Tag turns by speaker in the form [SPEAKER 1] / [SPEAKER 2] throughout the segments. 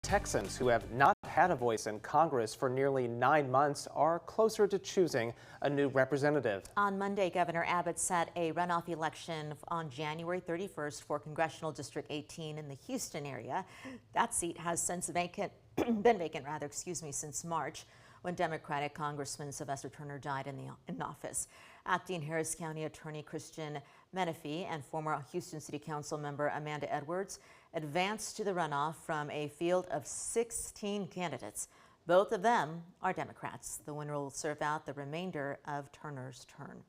[SPEAKER 1] Texans who have not had a voice in Congress for nearly 9 months are closer to choosing a new representative.
[SPEAKER 2] On Monday, Governor Abbott set a runoff election on January 31st for Congressional District 18 in the Houston area. That seat has since been vacant since March, when Democratic Congressman Sylvester Turner died in office. Acting Harris County Attorney Christian Menefee and former Houston City Council member Amanda Edwards advanced to the runoff from a field of 16 candidates. Both of them are Democrats. The winner will serve out the remainder of Turner's term.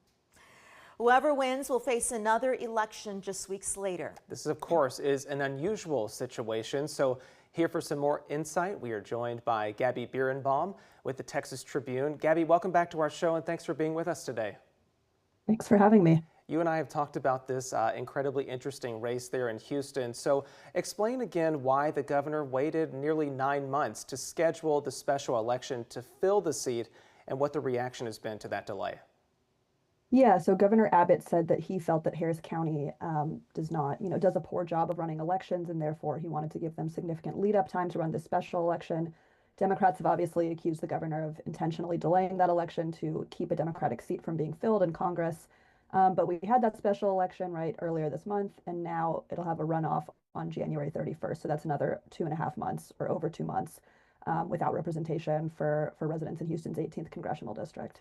[SPEAKER 2] Whoever wins will face another election just weeks later.
[SPEAKER 1] This, of course, is an unusual situation. So here for some more insight, we are joined by Gabby Birenbaum with the Texas Tribune. Gabby, welcome back to our show, and thanks for being with us today.
[SPEAKER 3] Thanks for having me.
[SPEAKER 1] You and I have talked about this incredibly interesting race there in Houston. So explain again why the governor waited nearly 9 months to schedule the special election to fill the seat and what the reaction has been to that delay.
[SPEAKER 3] Yeah, so Governor Abbott said that he felt that Harris County does a poor job of running elections, and therefore he wanted to give them significant lead up time to run this special election. Democrats have obviously accused the governor of intentionally delaying that election to keep a Democratic seat from being filled in Congress. But we had that special election earlier this month, and now it'll have a runoff on January 31st. So that's another 2.5 months, or over 2 months, without representation for residents in Houston's 18th congressional district.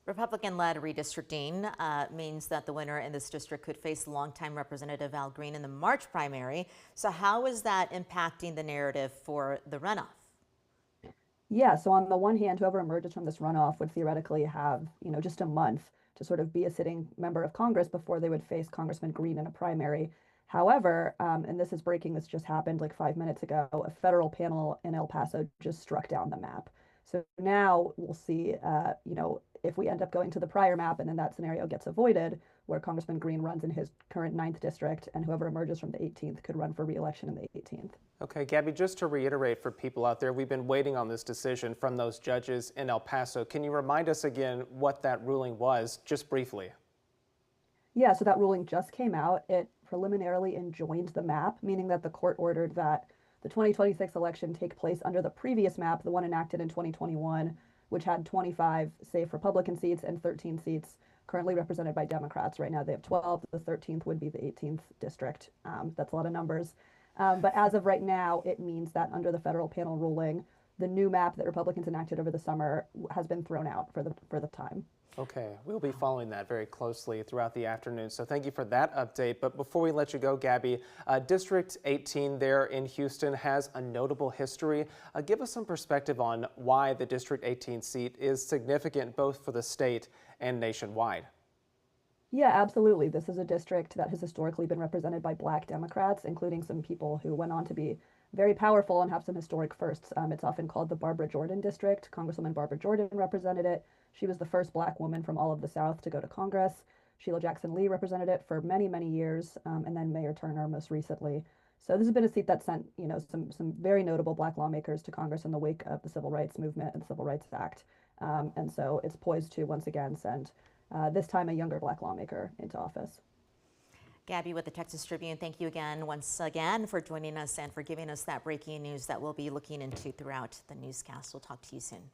[SPEAKER 2] Republican-led redistricting means that the winner in this district could face longtime Representative Al Green in the March primary. So how is that impacting the narrative for the runoff?
[SPEAKER 3] Yeah, so on the one hand, whoever emerges from this runoff would theoretically have, just a month to sort of be a sitting member of Congress before they would face Congressman Green in a primary. However, and this is breaking, this just happened like 5 minutes ago, a federal panel in El Paso just struck down the map. So now we'll see, if we end up going to the prior map and then that scenario gets avoided, where Congressman Green runs in his current 9th district and whoever emerges from the 18th could run for re-election in the 18th.
[SPEAKER 1] Okay, Gabby, just to reiterate for people out there, we've been waiting on this decision from those judges in El Paso. Can you remind us again what that ruling was, just briefly?
[SPEAKER 3] Yeah, so that ruling just came out. It preliminarily enjoined the map, meaning that the court ordered that the 2026 election take place under the previous map, the one enacted in 2021, which had 25 safe Republican seats and 13 seats currently represented by Democrats. Right now they have 12. The 13th would be the 18th district. That's a lot of numbers. But as of right now, it means that under the federal panel ruling, the new map that Republicans enacted over the summer has been thrown out for the time.
[SPEAKER 1] Okay, we'll be following that very closely throughout the afternoon. So thank you for that update. But before we let you go, Gabby, District 18 there in Houston has a notable history. Give us some perspective on why the District 18 seat is significant both for the state and nationwide.
[SPEAKER 3] Yeah, absolutely. This is a district that has historically been represented by Black Democrats, including some people who went on to be very powerful and have some historic firsts. It's often called the Barbara Jordan District. Congresswoman Barbara Jordan represented it. She was the first Black woman from all of the South to go to Congress. Sheila Jackson Lee represented it for many, many years, and then Mayor Turner most recently. So this has been a seat that sent, some very notable Black lawmakers to Congress in the wake of the Civil Rights Movement and the Civil Rights Act. And so it's poised to once again send this time a younger Black lawmaker into office.
[SPEAKER 2] Gabby with the Texas Tribune, thank you once again for joining us and for giving us that breaking news that we'll be looking into throughout the newscast. We'll talk to you soon.